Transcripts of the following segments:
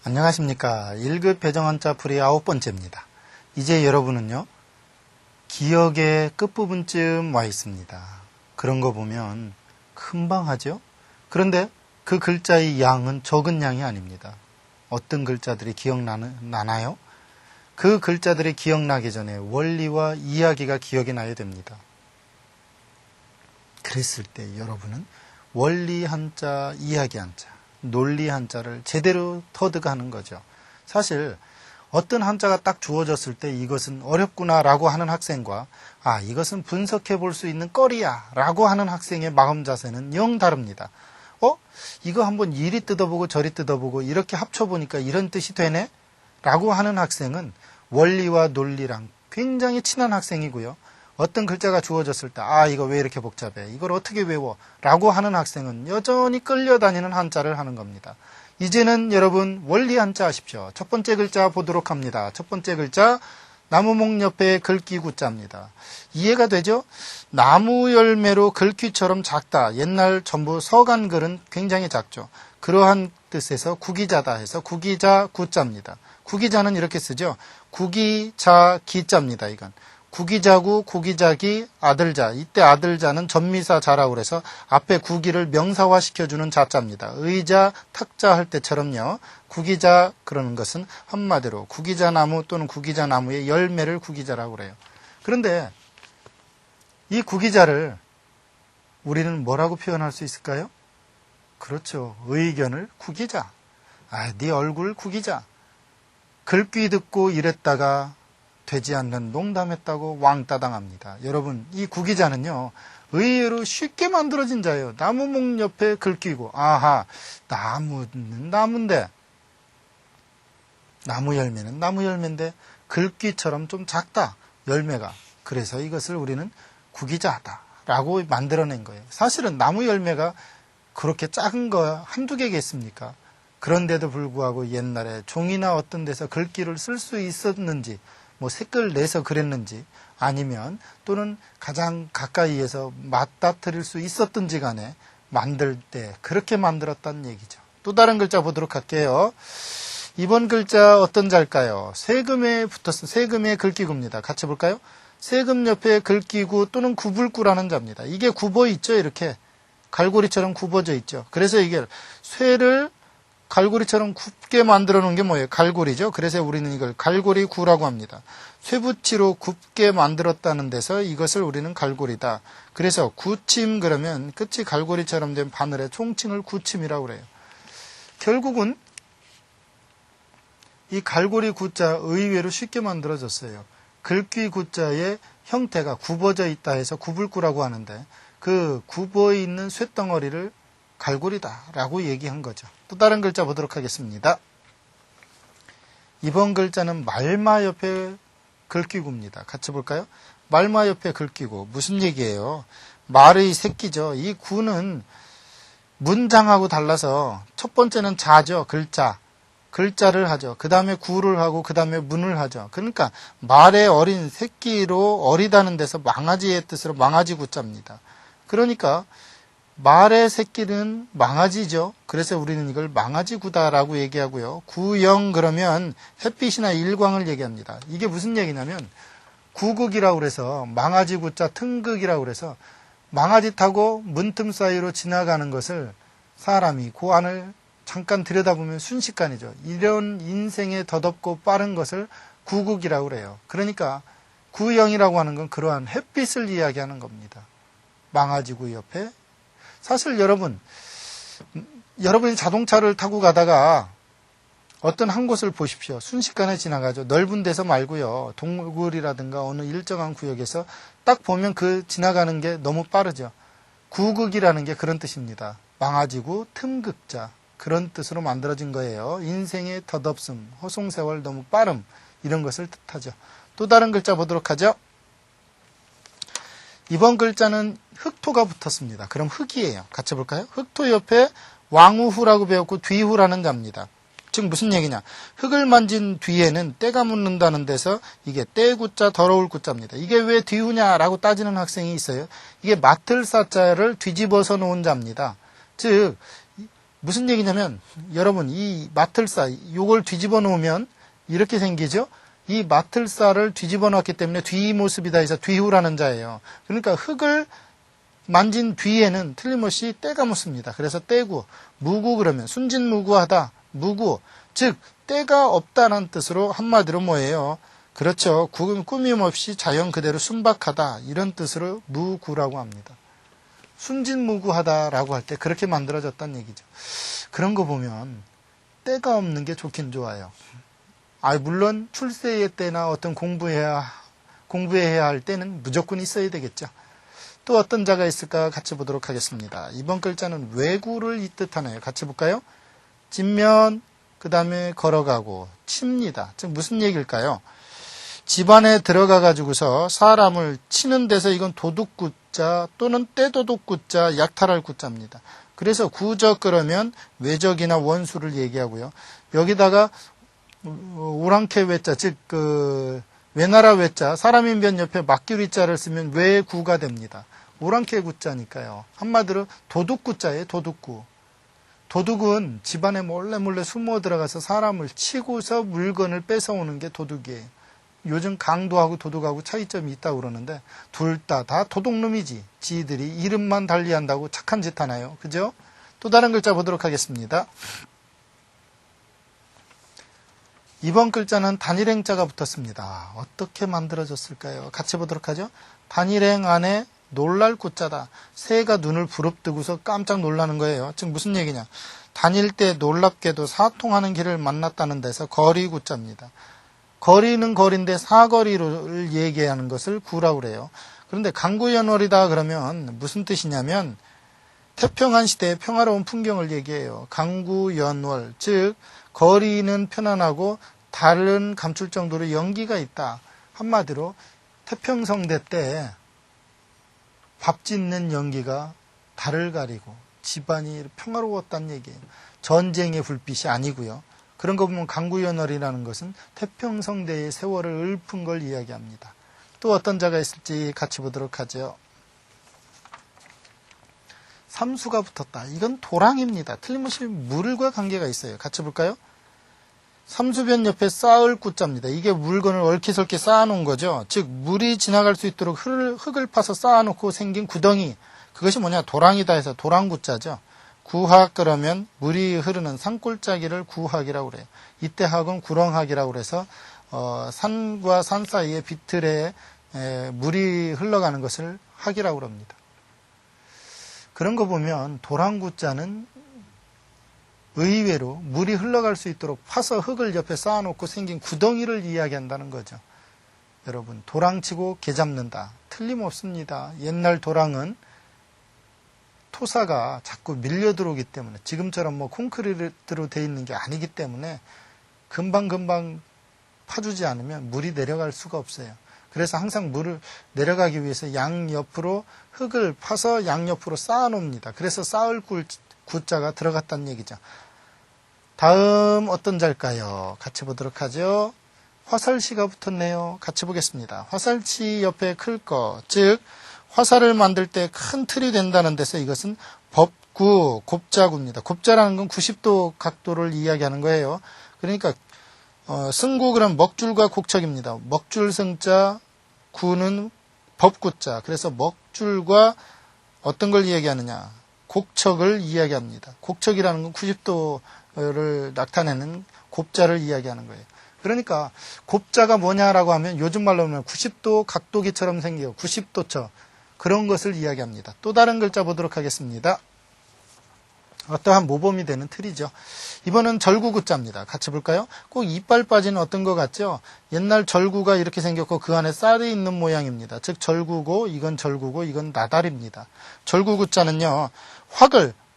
안녕하십니까. 1급 배정한자 풀이 9번째입니다. 이제 여러분은요, 기억의 끝부분쯤 와 있습니다. 그런 거 보면 금방 하죠? 그런데 그 글자의 양은 적은 양이 아닙니다. 어떤 글자들이 기억나나요? 그 글자들이 기억나기 전에 원리와 이야기가 기억이 나야 됩니다. 그랬을 때 여러분은 원리 한자, 이야기 한자, 논리 한자를 제대로 터득하는 거죠. 사실 어떤 한자가 딱 주어졌을 때 이것은 어렵구나 라고 하는 학생과 이것은 분석해 볼 수 있는 거리야 라고 하는 학생의 마음 자세는 영 다릅니다. 이거 한번 이리 뜯어보고 저리 뜯어보고 이렇게 합쳐보니까 이런 뜻이 되네? 라고 하는 학생은 원리와 논리랑 굉장히 친한 학생이고요. 어떤 글자가 주어졌을 때 이거 왜 이렇게 복잡해? 이걸 어떻게 외워? 라고 하는 학생은 여전히 끌려다니는 한자를 하는 겁니다. 이제는 여러분 원리 한자 하십시오. 첫 번째 글자 보도록 합니다. 첫 번째 글자 나무목 옆에 글귀 구자입니다. 이해가 되죠? 나무 열매로 글귀처럼 작다. 옛날 전부 서간글은 굉장히 작죠. 그러한 뜻에서 구기자다 해서 구기자 구자입니다. 구기자는 이렇게 쓰죠. 구기자 기자입니다. 이건. 구기자구, 구기자기, 아들자. 이때 아들자는 전미사 자라고 그래서 앞에 구기를 명사화시켜주는 자자입니다. 의자, 탁자 할 때처럼요. 구기자 그러는 것은 한마디로 구기자나무 또는 구기자나무의 열매를 구기자라고 그래요. 그런데 이 구기자를 우리는 뭐라고 표현할 수 있을까요? 그렇죠. 의견을 구기자. 네 얼굴 구기자. 글귀 듣고 이랬다가 되지 않는 농담했다고 왕따당합니다. 여러분, 이 구기자는요, 의외로 쉽게 만들어진 자예요. 나무목 옆에 글귀고, 나무는 나무인데, 나무 열매는 나무 열매인데, 글귀처럼 좀 작다, 열매가. 그래서 이것을 우리는 구기자다라고 만들어낸 거예요. 사실은 나무 열매가 그렇게 작은 거 한두 개겠습니까? 그런데도 불구하고 옛날에 종이나 어떤 데서 글귀를 쓸 수 있었는지, 색을 내서 그랬는지 아니면 또는 가장 가까이에서 맞닥뜨릴 수 있었던지 간에 만들 때 그렇게 만들었다는 얘기죠. 또 다른 글자 보도록 할게요. 이번 글자 어떤 자일까요? 세금에 붙었은 세금의 글귀구입니다. 같이 볼까요? 세금 옆에 글귀구 또는 구불구라는 자입니다. 이게 굽어 있죠. 이렇게 갈고리처럼 굽어져 있죠. 그래서 이게 쇠를 갈고리처럼 굽게 만들어 놓은 게 뭐예요? 갈고리죠. 그래서 우리는 이걸 갈고리구라고 합니다. 쇠붙이로 굽게 만들었다는 데서 이것을 우리는 갈고리다. 그래서 구침 그러면 끝이 갈고리처럼 된 바늘의 총칭을 구침이라고 그래요. 결국은 이 갈고리 구자 의외로 쉽게 만들어졌어요. 글귀 구자의 형태가 굽어져 있다 해서 구불구라고 하는데 그 굽어 있는 쇳덩어리를 갈고리다라고 얘기한 거죠. 또 다른 글자 보도록 하겠습니다. 이번 글자는 말마 옆에 글귀구입니다. 같이 볼까요? 말마 옆에 글귀구. 무슨 얘기예요? 말의 새끼죠. 이 구는 문장하고 달라서 첫 번째는 자죠. 글자를 하죠. 그 다음에 구를 하고 그 다음에 문을 하죠. 그러니까 말의 어린 새끼로 어리다는 데서 망아지의 뜻으로 망아지 구자입니다. 그러니까 말의 새끼는 망아지죠. 그래서 우리는 이걸 망아지구다라고 얘기하고요. 구영 그러면 햇빛이나 일광을 얘기합니다. 이게 무슨 얘기냐면 구극이라고 그래서 망아지구자 틈극이라고 그래서 망아지 타고 문틈 사이로 지나가는 것을 사람이 그 안을 잠깐 들여다보면 순식간이죠. 이런 인생의 더덥고 빠른 것을 구극이라고 그래요. 그러니까 구영이라고 하는 건 그러한 햇빛을 이야기하는 겁니다. 망아지구 옆에 사실 여러분이 자동차를 타고 가다가 어떤 한 곳을 보십시오. 순식간에 지나가죠. 넓은 데서 말고요. 동굴이라든가 어느 일정한 구역에서 딱 보면 그 지나가는 게 너무 빠르죠. 구극이라는 게 그런 뜻입니다. 망아지구, 틈극자. 그런 뜻으로 만들어진 거예요. 인생의 덧없음, 허송세월 너무 빠름 이런 것을 뜻하죠. 또 다른 글자 보도록 하죠. 이번 글자는 흑토가 붙었습니다. 그럼 흑이에요. 같이 볼까요? 흑토 옆에 왕우후라고 배웠고 뒤후라는 자입니다. 즉 무슨 얘기냐. 흙을 만진 뒤에는 때가 묻는다는 데서 이게 때구자 더러울 구자입니다. 이게 왜 뒤우냐라고 따지는 학생이 있어요. 이게 맡을 사자를 뒤집어서 놓은 자입니다. 즉 무슨 얘기냐면 여러분 이 맡을사 요걸 뒤집어 놓으면 이렇게 생기죠. 이 맡을사를 뒤집어 놓았기 때문에 뒤모습이다 해서 뒤후라는 자예요. 그러니까 흙을 만진 뒤에는 틀림없이 때가 묻습니다. 그래서 때구, 무구 그러면 순진무구하다, 무구, 즉 때가 없다는 뜻으로 한마디로 뭐예요? 그렇죠. 꾸밈없이 자연 그대로 순박하다 이런 뜻으로 무구라고 합니다. 순진무구하다라고 할 때 그렇게 만들어졌다는 얘기죠. 그런 거 보면 때가 없는 게 좋긴 좋아요. 물론 출세의 때나 어떤 공부해야 할 때는 무조건 있어야 되겠죠. 또 어떤 자가 있을까 같이 보도록 하겠습니다. 이번 글자는 외구를 이 뜻하네요. 같이 볼까요? 찐면, 그 다음에 걸어가고, 칩니다. 즉 무슨 얘기일까요? 집안에 들어가 가지고서 사람을 치는 데서 이건 도둑구자 또는 떼도둑구자, 약탈할 구자입니다. 그래서 구적 그러면 외적이나 원수를 얘기하고요. 여기다가 오랑캐 외자, 즉 외나라 외자, 사람인변 옆에 막귀리자를 쓰면 외구가 됩니다. 오랑캐 구자니까요. 한마디로 도둑구자예요. 도둑구. 도둑은 집안에 몰래 숨어 들어가서 사람을 치고서 물건을 뺏어오는 게 도둑이에요. 요즘 강도하고 도둑하고 차이점이 있다고 그러는데 둘 다 도둑놈이지. 지들이 이름만 달리한다고 착한 짓 하나요? 그죠? 또 다른 글자 보도록 하겠습니다. 이번 글자는 단일행자가 붙었습니다. 어떻게 만들어졌을까요? 같이 보도록 하죠. 단일행 안에 놀랄 구자다. 새가 눈을 부릅뜨고서 깜짝 놀라는 거예요. 즉 무슨 얘기냐. 다닐 때 놀랍게도 사통하는 길을 만났다는 데서 거리 구자입니다. 거리는 거리인데 사거리를 얘기하는 것을 구라고 그래요. 그런데 강구연월이다 그러면 무슨 뜻이냐면 태평한 시대의 평화로운 풍경을 얘기해요. 강구연월, 즉 거리는 편안하고 달은 감출 정도로 연기가 있다. 한마디로 태평성대 때 밥 짓는 연기가 달을 가리고 집안이 평화로웠다는 얘기예요. 전쟁의 불빛이 아니고요. 그런 거 보면 강구연월이라는 것은 태평성대의 세월을 읊은 걸 이야기합니다. 또 어떤 자가 있을지 같이 보도록 하죠. 삼수가 붙었다. 이건 도랑입니다. 틀림없이 물과 관계가 있어요. 같이 볼까요? 삼수변 옆에 쌓을 구자입니다. 이게 물건을 얽히설키 쌓아놓은 거죠. 즉 물이 지나갈 수 있도록 흙을 파서 쌓아놓고 생긴 구덩이. 그것이 뭐냐? 도랑이다 해서 도랑구자죠. 구학 그러면 물이 흐르는 산골짜기를 구학이라고 그래요. 이때 학은 구렁학이라고 그래서 산과 산 사이에 비틀에 물이 흘러가는 것을 학이라고 합니다. 그런 거 보면 도랑구자는 의외로 물이 흘러갈 수 있도록 파서 흙을 옆에 쌓아놓고 생긴 구덩이를 이야기한다는 거죠. 여러분 도랑치고 개 잡는다. 틀림없습니다. 옛날 도랑은 토사가 자꾸 밀려 들어오기 때문에 지금처럼 콘크리트로 되어 있는 게 아니기 때문에 금방 파주지 않으면 물이 내려갈 수가 없어요. 그래서 항상 물을 내려가기 위해서 양옆으로 흙을 파서 양옆으로 쌓아놓습니다. 그래서 쌓을 구자가 들어갔다는 얘기죠. 다음 어떤 자일까요? 같이 보도록 하죠. 화살시가 붙었네요. 같이 보겠습니다. 화살시 옆에 클 거, 즉 화살을 만들 때 큰 틀이 된다는 데서 이것은 법구, 곱자구입니다. 곱자라는 건 90도 각도를 이야기하는 거예요. 그러니까 승구 그럼 먹줄과 곡척입니다. 먹줄 승자, 구는 법구자. 그래서 먹줄과 어떤 걸 이야기하느냐? 곡척을 이야기합니다. 곡척이라는 건 90도를 나타내는 곱자를 이야기하는 거예요. 그러니까 곱자가 뭐냐라고 하면 요즘 말로 하면 90도 각도기처럼 생겨요. 90도처. 그런 것을 이야기합니다. 또 다른 글자 보도록 하겠습니다. 어떠한 모범이 되는 틀이죠. 이번은 절구구자입니다. 같이 볼까요? 꼭 이빨 빠지는 어떤 것 같죠? 옛날 절구가 이렇게 생겼고 그 안에 쌀이 있는 모양입니다. 즉 절구고 이건 절구고 이건 나달입니다. 절구구자는요.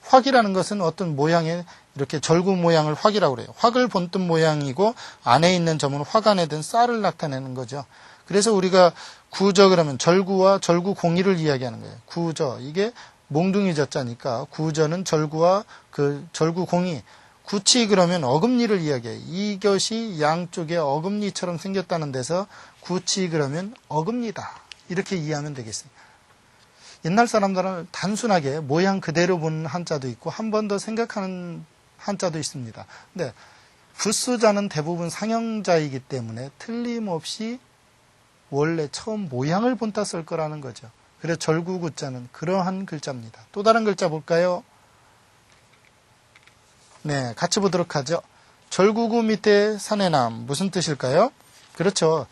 확이라는 것은 어떤 모양의 이렇게 절구 모양을 확이라고 그래요. 확을 본뜬 모양이고 안에 있는 점은 확 안에 든 쌀을 나타내는 거죠. 그래서 우리가 구저 그러면 절구와 절구공이를 이야기하는 거예요. 구저 이게 몽둥이 젖자니까 구저는 절구와 그 절구공이 구치 그러면 어금니를 이야기해요. 이것이 양쪽에 어금니처럼 생겼다는 데서 구치 그러면 어금니다. 이렇게 이해하면 되겠어요. 옛날 사람들은 단순하게 모양 그대로 보는 한자도 있고 한 번 더 생각하는 한자도 있습니다. 근데 붓수자는 대부분 상형자이기 때문에 틀림없이 원래 처음 모양을 본따 쓸 거라는 거죠. 그래서 절구구자는 그러한 글자입니다. 또 다른 글자 볼까요? 네, 같이 보도록 하죠. 절구구 밑에 사내남 무슨 뜻일까요? 그렇죠.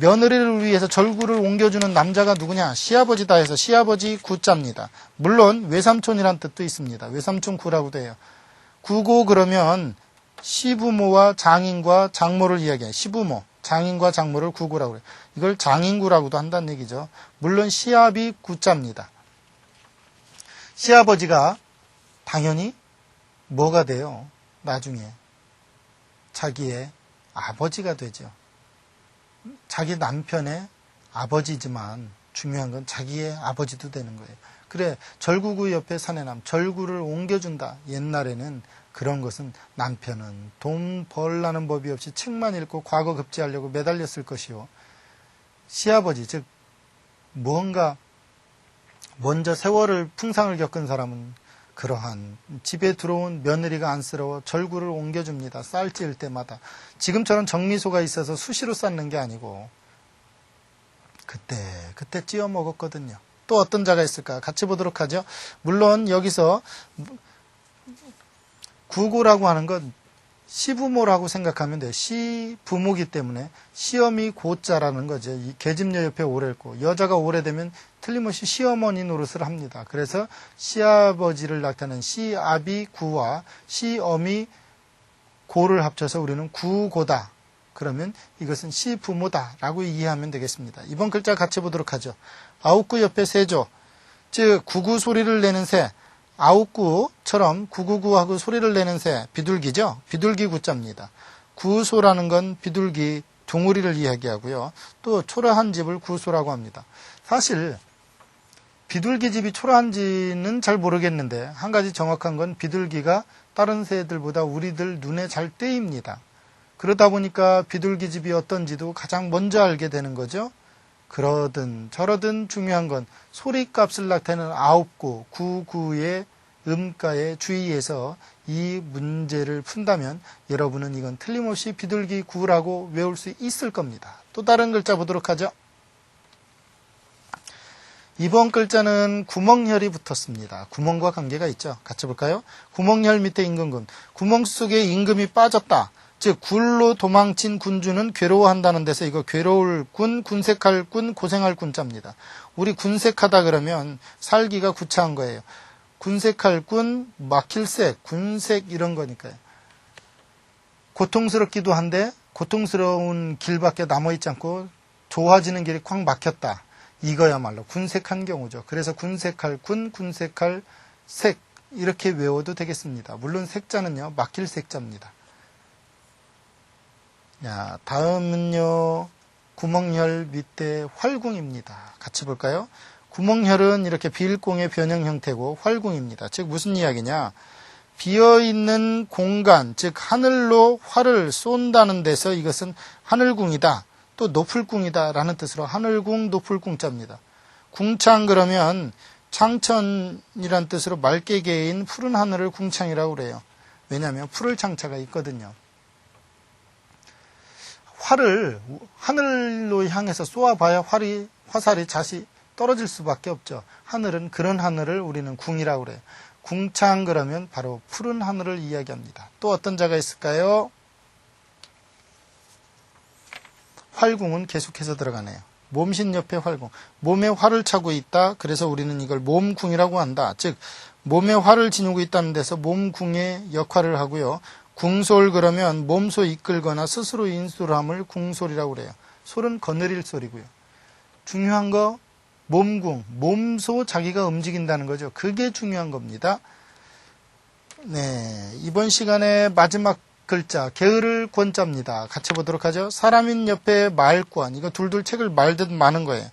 며느리를 위해서 절구를 옮겨주는 남자가 누구냐? 시아버지다 해서 시아버지 구자입니다. 물론 외삼촌이란 뜻도 있습니다. 외삼촌 구라고도 해요. 구고 그러면 시부모와 장인과 장모를 이야기해요. 시부모, 장인과 장모를 구구라고 해요. 이걸 장인구라고도 한다는 얘기죠. 물론 시압이 구자입니다. 시아버지가 당연히 뭐가 돼요? 나중에 자기의 아버지가 되죠. 자기 남편의 아버지지만 중요한 건 자기의 아버지도 되는 거예요. 그래, 절구구 옆에 사내남, 절구를 옮겨준다. 옛날에는 그런 것은 남편은 돈 벌라는 법이 없이 책만 읽고 과거 급제하려고 매달렸을 것이요. 시아버지, 즉 무언가 먼저 세월을 풍상을 겪은 사람은 그러한 집에 들어온 며느리가 안쓰러워 절구를 옮겨줍니다. 쌀 찌을 때마다. 지금처럼 정미소가 있어서 수시로 쌓는 게 아니고 그때 찌어 먹었거든요. 또 어떤 자가 있을까? 같이 보도록 하죠. 물론 여기서 구고라고 하는 건 시부모라고 생각하면 돼요. 시부모기 때문에 시어미 고자라는 거죠. 이 계집녀 옆에 오래 있고 여자가 오래되면 틀림없이 시어머니 노릇을 합니다. 그래서 시아버지를 나타내는 시아비 구와 시어미 고를 합쳐서 우리는 구고다. 그러면 이것은 시부모다라고 이해하면 되겠습니다. 이번 글자 같이 보도록 하죠. 아웃구 옆에 세조, 즉 구구 소리를 내는 새, 아웃구처럼 구구구하고 소리를 내는 새, 비둘기죠. 비둘기 구자입니다. 구소라는 건 비둘기 종우리를 이야기하고요. 또 초라한 집을 구소라고 합니다. 사실 비둘기 집이 초라한지는 잘 모르겠는데 한 가지 정확한 건 비둘기가 다른 새들보다 우리들 눈에 잘 띄입니다. 그러다 보니까 비둘기 집이 어떤지도 가장 먼저 알게 되는 거죠. 그러든 저러든 중요한 건 소리값을 나타내는 아홉구, 구구의 음가에 주의해서 이 문제를 푼다면 여러분은 이건 틀림없이 비둘기 구라고 외울 수 있을 겁니다. 또 다른 글자 보도록 하죠. 이번 글자는 구멍혈이 붙었습니다. 구멍과 관계가 있죠. 같이 볼까요? 구멍혈 밑에 임금군. 구멍 속에 임금이 빠졌다. 즉 굴로 도망친 군주는 괴로워한다는 데서 이거 괴로울 군, 군색할 군, 고생할 군자입니다. 우리 군색하다 그러면 살기가 구차한 거예요. 군색할 군, 막힐 색, 군색 이런 거니까요. 고통스럽기도 한데 고통스러운 길밖에 남아있지 않고 좋아지는 길이 콱 막혔다. 이거야말로 군색한 경우죠. 그래서 군색할 군, 군색할 색 이렇게 외워도 되겠습니다. 물론 색자는요 막힐 색자입니다. 자, 다음은요 구멍혈 밑에 활궁입니다. 같이 볼까요? 구멍혈은 이렇게 비일공의 변형 형태고 활궁입니다. 즉 무슨 이야기냐? 비어있는 공간, 즉 하늘로 활을 쏜다는 데서 이것은 하늘궁이다. 또 높을궁이다 라는 뜻으로 하늘궁, 높을궁자입니다. 궁창 그러면 창천이란 뜻으로 맑게 개인 푸른 하늘을 궁창이라고 그래요. 왜냐하면 푸를 창자가 있거든요. 활을 하늘로 향해서 쏘아봐야 화살이 자시 떨어질 수밖에 없죠. 하늘은 그런 하늘을 우리는 궁이라고 그래요. 궁창 그러면 바로 푸른 하늘을 이야기합니다. 또 어떤 자가 있을까요? 활궁은 계속해서 들어가네요. 몸신 옆에 활궁. 몸에 활을 차고 있다. 그래서 우리는 이걸 몸궁이라고 한다. 즉 몸에 활을 지니고 있다는 데서 몸궁의 역할을 하고요. 궁솔 그러면 몸소 이끌거나 스스로 인솔함을 궁솔이라고 그래요. 솔은 거느릴 소리고요. 중요한 거 몸궁, 몸소 자기가 움직인다는 거죠. 그게 중요한 겁니다. 네, 이번 시간의 마지막 글자 게으를 권자입니다. 같이 보도록 하죠. 사람인 옆에 말권, 이거 둘둘 책을 말듯 마는 거예요.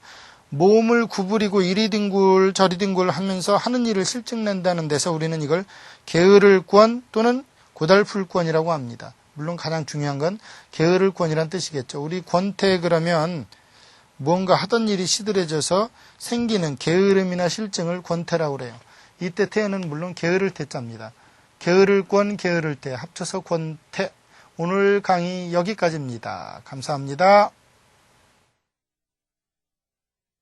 몸을 구부리고 이리 뒹굴 저리 뒹굴 하면서 하는 일을 실증낸다는 데서 우리는 이걸 게으를 권 또는 고달플권이라고 합니다. 물론 가장 중요한 건 게으를 권이란 뜻이겠죠. 우리 권태 그러면 무언가 하던 일이 시들해져서 생기는 게으름이나 실증을 권태라고 그래요. 이때 태는 물론 게으를 태자입니다. 게으를 권, 게으를 태 합쳐서 권태. 오늘 강의 여기까지입니다. 감사합니다.